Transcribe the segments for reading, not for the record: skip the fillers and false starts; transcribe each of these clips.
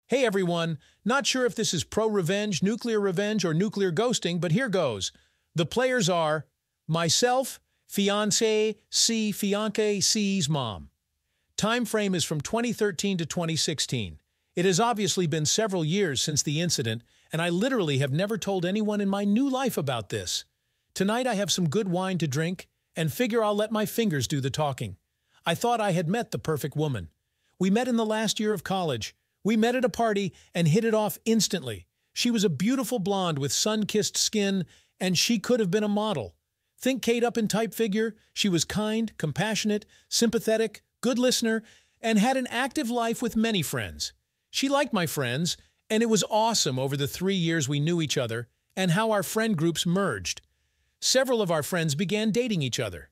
Hey everyone, not sure if this is pro-revenge, nuclear revenge, or nuclear ghosting, but here goes. The players are myself, fiancé C's mom. Time frame is from 2013 to 2016. It has obviously been several years since the incident, and I literally have never told anyone in my new life about this. Tonight I have some good wine to drink, and figure I'll let my fingers do the talking. I thought I had met the perfect woman. We met in the last year of college. We met at a party and hit it off instantly. She was a beautiful blonde with sun-kissed skin, and she could have been a model. Think Kate Upton-type figure. She was kind, compassionate, sympathetic, good listener, and had an active life with many friends. She liked my friends, and it was awesome over the 3 years we knew each other and how our friend groups merged. Several of our friends began dating each other.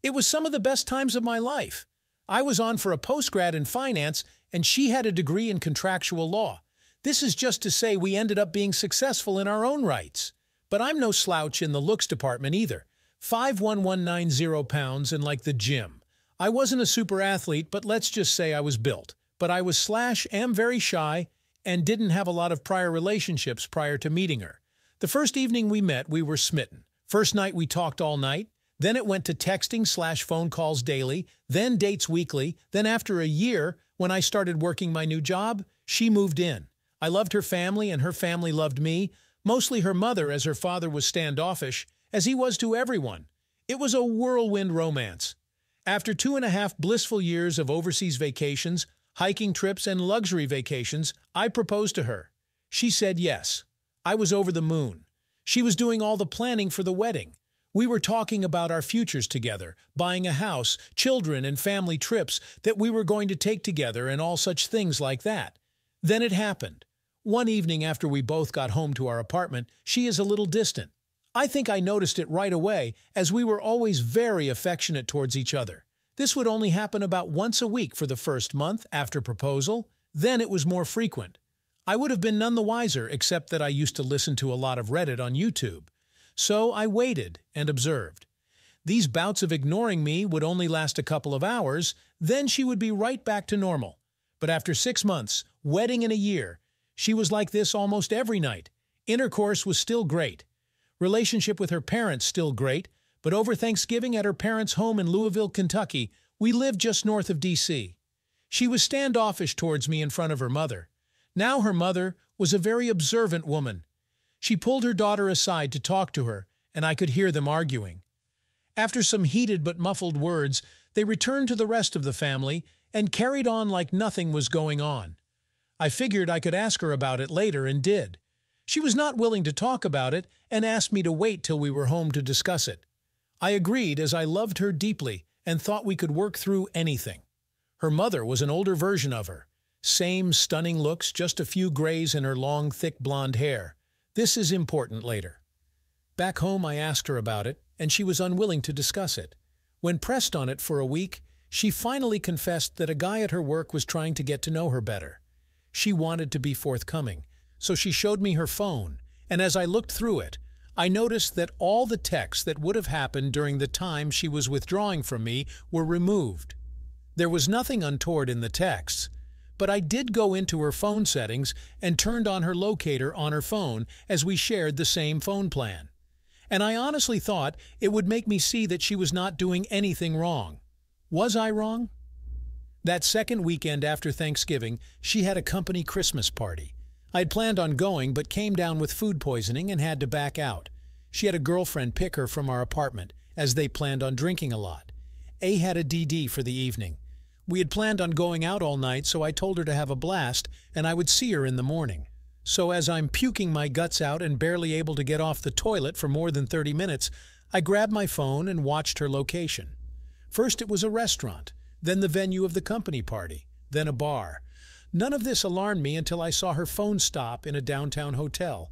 It was some of the best times of my life. I was on for a postgrad in finance, and she had a degree in contractual law. This is just to say we ended up being successful in our own rights. But I'm no slouch in the looks department either. 5'11" pounds and like the gym. I wasn't a super athlete, but let's just say I was built. But I was am very shy and didn't have a lot of prior relationships prior to meeting her. The first evening we met, we were smitten. First night we talked all night. Then it went to texting/phone calls daily, then dates weekly. Then after a year, when I started working my new job, she moved in. I loved her family and her family loved me, mostly her mother as her father was standoffish, as he was to everyone. It was a whirlwind romance. After 2.5 blissful years of overseas vacations, hiking trips, and luxury vacations, I proposed to her. She said yes. I was over the moon. She was doing all the planning for the wedding. We were talking about our futures together, buying a house, children, and family trips that we were going to take together and all such things like that. Then it happened. One evening after we both got home to our apartment, she is a little distant. I think I noticed it right away, as we were always very affectionate towards each other. This would only happen about once a week for the first month after proposal. Then it was more frequent. I would have been none the wiser, except that I used to listen to a lot of Reddit on YouTube. So I waited and observed. These bouts of ignoring me would only last a couple of hours, then she would be right back to normal. But after 6 months, wedding in a year, she was like this almost every night. Intercourse was still great. Relationship with her parents still great, but over Thanksgiving at her parents' home in Louisville, Kentucky, we lived just north of D.C. She was standoffish towards me in front of her mother. Now her mother was a very observant woman. She pulled her daughter aside to talk to her, and I could hear them arguing. After some heated but muffled words, they returned to the rest of the family and carried on like nothing was going on. I figured I could ask her about it later and did. She was not willing to talk about it and asked me to wait till we were home to discuss it. I agreed as I loved her deeply and thought we could work through anything. Her mother was an older version of her. Same stunning looks, just a few grays in her long, thick blonde hair. This is important later. Back home I asked her about it, and she was unwilling to discuss it. When pressed on it for a week, she finally confessed that a guy at her work was trying to get to know her better. She wanted to be forthcoming, so she showed me her phone, and as I looked through it, I noticed that all the texts that would have happened during the time she was withdrawing from me were removed. There was nothing untoward in the texts, but I did go into her phone settings and turned on her locator on her phone as we shared the same phone plan. And I honestly thought it would make me see that she was not doing anything wrong. Was I wrong? That second weekend after Thanksgiving, she had a company Christmas party. I'd planned on going but came down with food poisoning and had to back out. She had a girlfriend pick her from our apartment, as they planned on drinking a lot. A had a DD for the evening. We had planned on going out all night, so I told her to have a blast and I would see her in the morning. So as I'm puking my guts out and barely able to get off the toilet for more than 30 minutes, I grabbed my phone and watched her location. First it was a restaurant, then the venue of the company party, then a bar. None of this alarmed me until I saw her phone stop in a downtown hotel.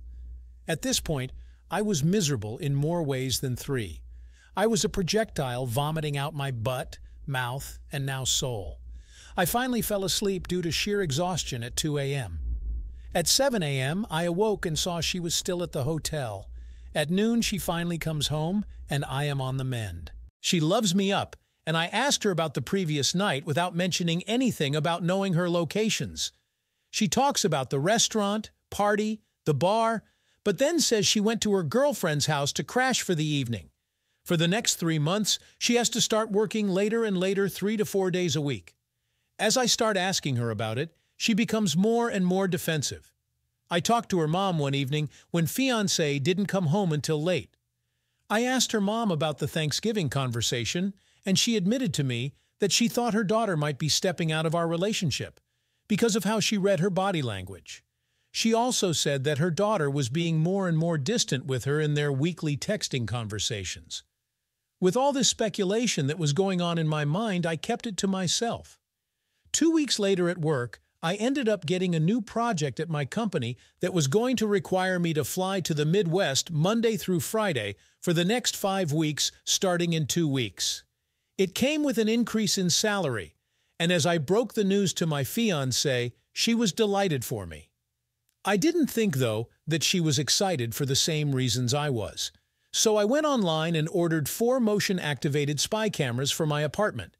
At this point, I was miserable in more ways than 3. I was a projectile vomiting out my butt, mouth, and now soul. I finally fell asleep due to sheer exhaustion at 2 a.m. At 7 a.m., I awoke and saw she was still at the hotel. At noon, she finally comes home, and I am on the mend. She loves me up, and I asked her about the previous night without mentioning anything about knowing her locations. She talks about the restaurant, party, the bar, but then says she went to her girlfriend's house to crash for the evening. For the next 3 months, she has to start working later and later 3 to 4 days a week. As I start asking her about it, she becomes more and more defensive. I talked to her mom one evening when fiancé didn't come home until late. I asked her mom about the Thanksgiving conversation, and she admitted to me that she thought her daughter might be stepping out of our relationship because of how she read her body language. She also said that her daughter was being more and more distant with her in their weekly texting conversations. With all this speculation that was going on in my mind, I kept it to myself. 2 weeks later at work, I ended up getting a new project at my company that was going to require me to fly to the Midwest Monday through Friday for the next 5 weeks, starting in 2 weeks. It came with an increase in salary, and as I broke the news to my fiancée, she was delighted for me. I didn't think, though, that she was excited for the same reasons I was. So I went online and ordered 4 motion-activated spy cameras for my apartment.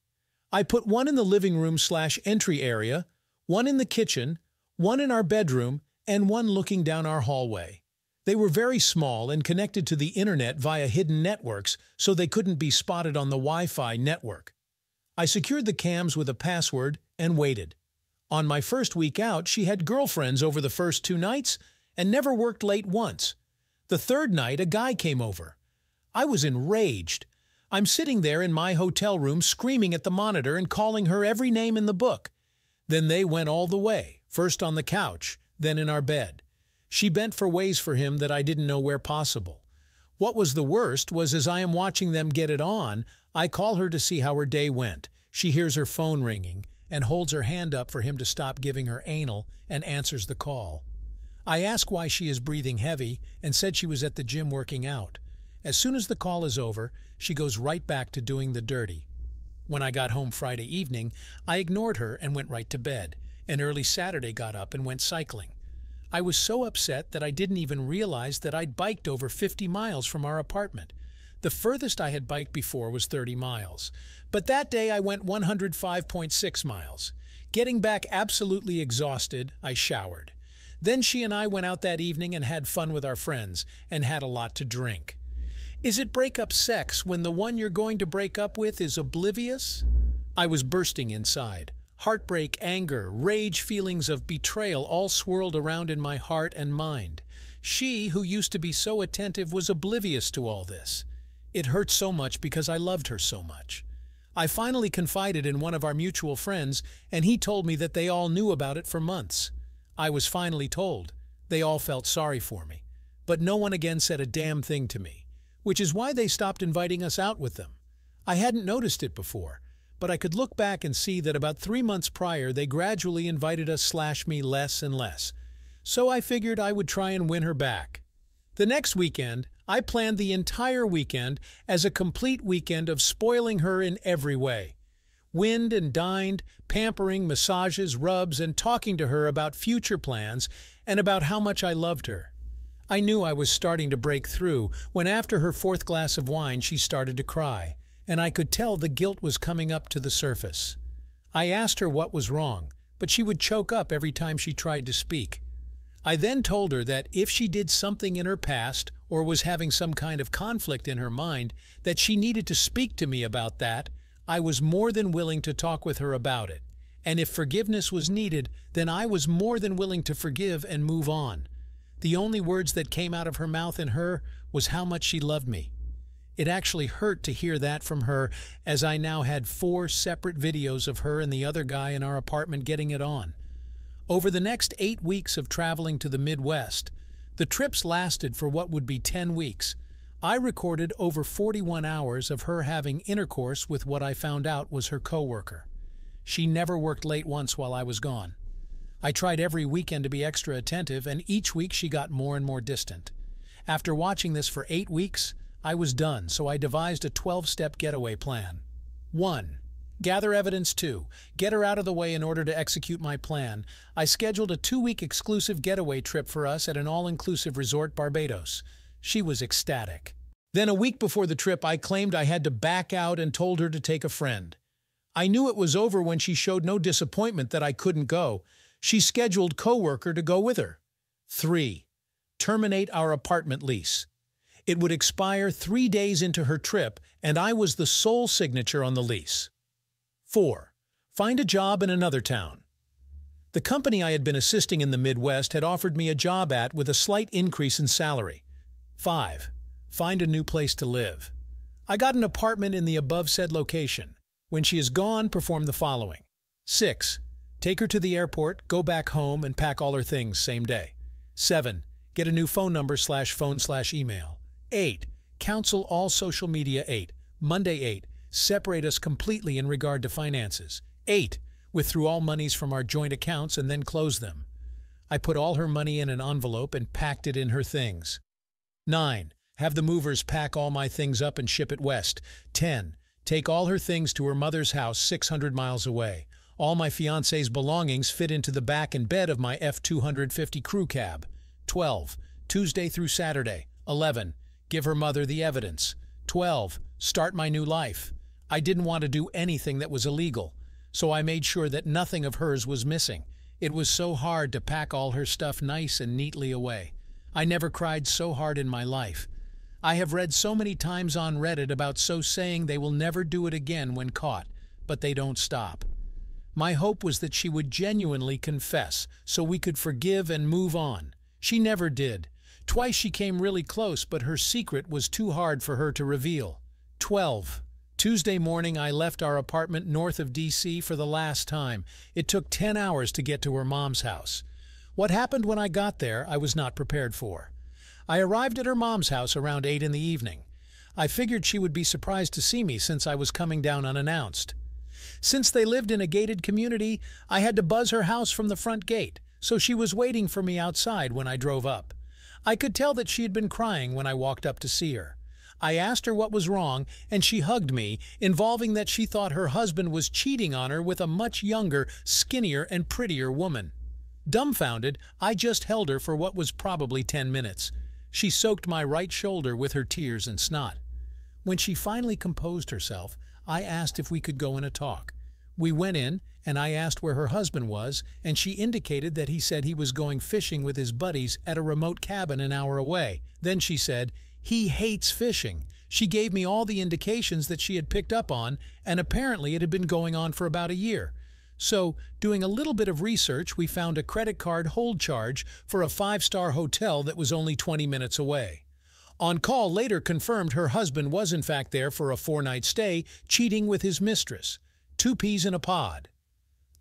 I put one in the living room/entry area, one in the kitchen, one in our bedroom, and one looking down our hallway. They were very small and connected to the internet via hidden networks, so they couldn't be spotted on the Wi-Fi network. I secured the cams with a password and waited. On my first week out, she had girlfriends over the first 2 nights and never worked late once. The 3rd night, a guy came over. I was enraged. I'm sitting there in my hotel room screaming at the monitor and calling her every name in the book. Then they went all the way, first on the couch, then in our bed. She bent for ways for him that I didn't know were possible. What was the worst was as I am watching them get it on, I call her to see how her day went. She hears her phone ringing and holds her hand up for him to stop giving her anal and answers the call. I ask why she is breathing heavy and said she was at the gym working out. As soon as the call is over, she goes right back to doing the dirty. When I got home Friday evening, I ignored her and went right to bed, and early Saturday got up and went cycling. I was so upset that I didn't even realize that I'd biked over 50 miles from our apartment. The furthest I had biked before was 30 miles, but that day I went 105.6 miles. Getting back absolutely exhausted, I showered. Then she and I went out that evening and had fun with our friends and had a lot to drink. Is it breakup sex when the one you're going to break up with is oblivious? I was bursting inside. Heartbreak, anger, rage, feelings of betrayal all swirled around in my heart and mind. She, who used to be so attentive, was oblivious to all this. It hurt so much because I loved her so much. I finally confided in one of our mutual friends, and he told me that they all knew about it for months. I was finally told. They all felt sorry for me. But no one again said a damn thing to me, which is why they stopped inviting us out with them. I hadn't noticed it before, but I could look back and see that about 3 months prior they gradually invited us/me less and less. So I figured I would try and win her back. The next weekend, I planned the entire weekend as a complete weekend of spoiling her in every way. Wined and dined, pampering, massages, rubs, and talking to her about future plans and about how much I loved her. I knew I was starting to break through when after her 4th glass of wine she started to cry, and I could tell the guilt was coming up to the surface. I asked her what was wrong, but she would choke up every time she tried to speak. I then told her that if she did something in her past or was having some kind of conflict in her mind, that she needed to speak to me about that. I was more than willing to talk with her about it, and if forgiveness was needed, then I was more than willing to forgive and move on. The only words that came out of her mouth and her was how much she loved me. It actually hurt to hear that from her, as I now had 4 separate videos of her and the other guy in our apartment getting it on. Over the next 8 weeks of traveling to the Midwest, the trips lasted for what would be 10 weeks. I recorded over 41 hours of her having intercourse with what I found out was her coworker. She never worked late once while I was gone. I tried every weekend to be extra attentive, and each week she got more and more distant. After watching this for 8 weeks, I was done, so I devised a 12-step getaway plan. 1. Gather evidence. 2. Get her out of the way in order to execute my plan. I scheduled a 2-week exclusive getaway trip for us at an all-inclusive resort, Barbados. She was ecstatic. Then a week before the trip, I claimed I had to back out and told her to take a friend. I knew it was over when she showed no disappointment that I couldn't go. She scheduled coworker to go with her. 3. Terminate our apartment lease. It would expire 3 days into her trip, and I was the sole signature on the lease. 4. Find a job in another town. The company I had been assisting in the Midwest had offered me a job with a slight increase in salary. 5. Find a new place to live. I got an apartment in the above-said location. When she is gone, perform the following. 6. Take her to the airport, go back home, and pack all her things same day. 7. Get a new phone number/phone/email. 8. Counsel all social media. 8. Monday 8. Separate us completely in regard to finances. 8. Withdrew all monies from our joint accounts and then close them. I put all her money in an envelope and packed it in her things. 9. Have the movers pack all my things up and ship it west. 10. Take all her things to her mother's house 600 miles away. All my fiancé's belongings fit into the back and bed of my F-250 crew cab. 12. Tuesday through Saturday. 11. Give her mother the evidence. 12. Start my new life. I didn't want to do anything that was illegal, so I made sure that nothing of hers was missing. It was so hard to pack all her stuff nice and neatly away. I never cried so hard in my life. I have read so many times on Reddit about so saying they will never do it again when caught, but they don't stop. My hope was that she would genuinely confess so we could forgive and move on. She never did. Twice she came really close, but her secret was too hard for her to reveal. 12. Tuesday morning I left our apartment north of D.C. for the last time. It took 10 hours to get to her mom's house. What happened when I got there, I was not prepared for. I arrived at her mom's house around 8 in the evening. I figured she would be surprised to see me since I was coming down unannounced. Since they lived in a gated community, I had to buzz her house from the front gate, so she was waiting for me outside when I drove up. I could tell that she had been crying when I walked up to see her. I asked her what was wrong, and she hugged me, involving that she thought her husband was cheating on her with a much younger, skinnier, and prettier woman. Dumbfounded, I just held her for what was probably 10 minutes. She soaked my right shoulder with her tears and snot. When she finally composed herself, I asked if we could go in a talk. We went in, and I asked where her husband was, and she indicated that he said he was going fishing with his buddies at a remote cabin an hour away. Then she said, "He hates fishing." She gave me all the indications that she had picked up on, and apparently it had been going on for about a year. So, doing a little bit of research, we found a credit card hold charge for a 5-star hotel that was only 20 minutes away. On call later confirmed her husband was in fact there for a 4-night stay, cheating with his mistress. 2 peas in a pod.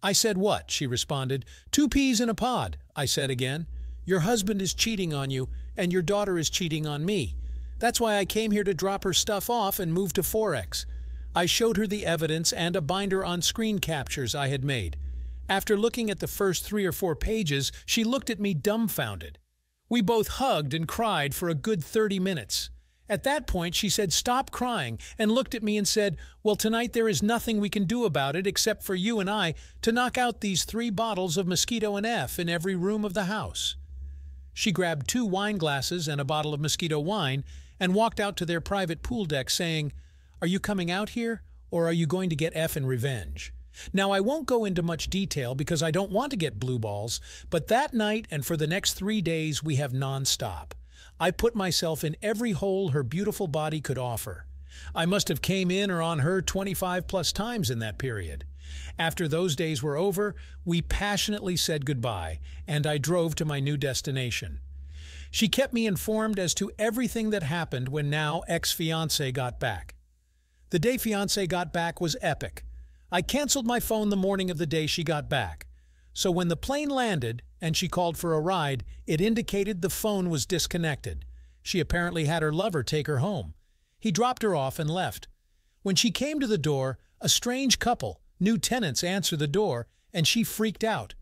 I said what? She responded. 2 peas in a pod, I said again. Your husband is cheating on you, and your daughter is cheating on me. That's why I came here to drop her stuff off and move to Forex. I showed her the evidence and a binder on screen captures I had made. After looking at the first 3 or 4 pages, she looked at me dumbfounded. We both hugged and cried for a good 30 minutes. At that point, she said, "Stop crying," and looked at me and said, "Well, tonight there is nothing we can do about it except for you and I to knock out these 3 bottles of Mosquito and F in every room of the house." She grabbed 2 wine glasses and a bottle of Mosquito wine and walked out to their private pool deck saying, "Are you coming out here, or are you going to get F in revenge?" Now, I won't go into much detail because I don't want to get blue balls, but that night and for the next 3 days we have non-stop. I put myself in every hole her beautiful body could offer. I must have came in or on her 25+ times in that period. After those days were over, we passionately said goodbye, and I drove to my new destination. She kept me informed as to everything that happened when now ex-fiancé got back. The day fiancé got back was epic. I canceled my phone the morning of the day she got back. So when the plane landed and she called for a ride, it indicated the phone was disconnected. She apparently had her lover take her home. He dropped her off and left. When she came to the door, a strange couple, new tenants, answered the door, and she freaked out.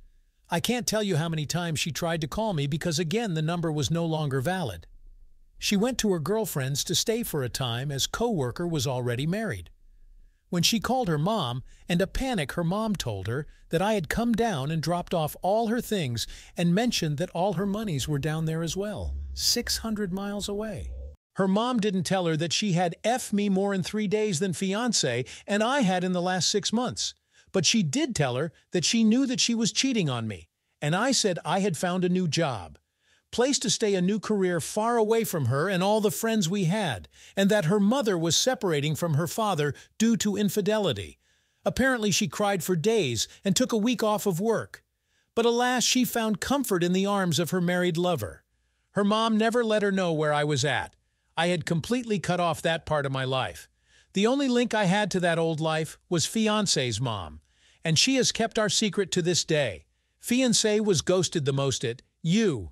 I can't tell you how many times she tried to call me because again the number was no longer valid. She went to her girlfriend's to stay for a time as co-worker was already married. When she called her mom, in a panic her mom told her that I had come down and dropped off all her things and mentioned that all her monies were down there as well, 600 miles away. Her mom didn't tell her that she had F me more in 3 days than fiancé and I had in the last 6 months. But she did tell her that she knew that she was cheating on me and I said I had found a new job, place to stay, a new career far away from her and all the friends we had, and that her mother was separating from her father due to infidelity. Apparently she cried for days and took a week off of work. But alas, she found comfort in the arms of her married lover. Her mom never let her know where I was at. I had completely cut off that part of my life. The only link I had to that old life was fiancé's mom, and she has kept our secret to this day. Fiancé was ghosted the most at you.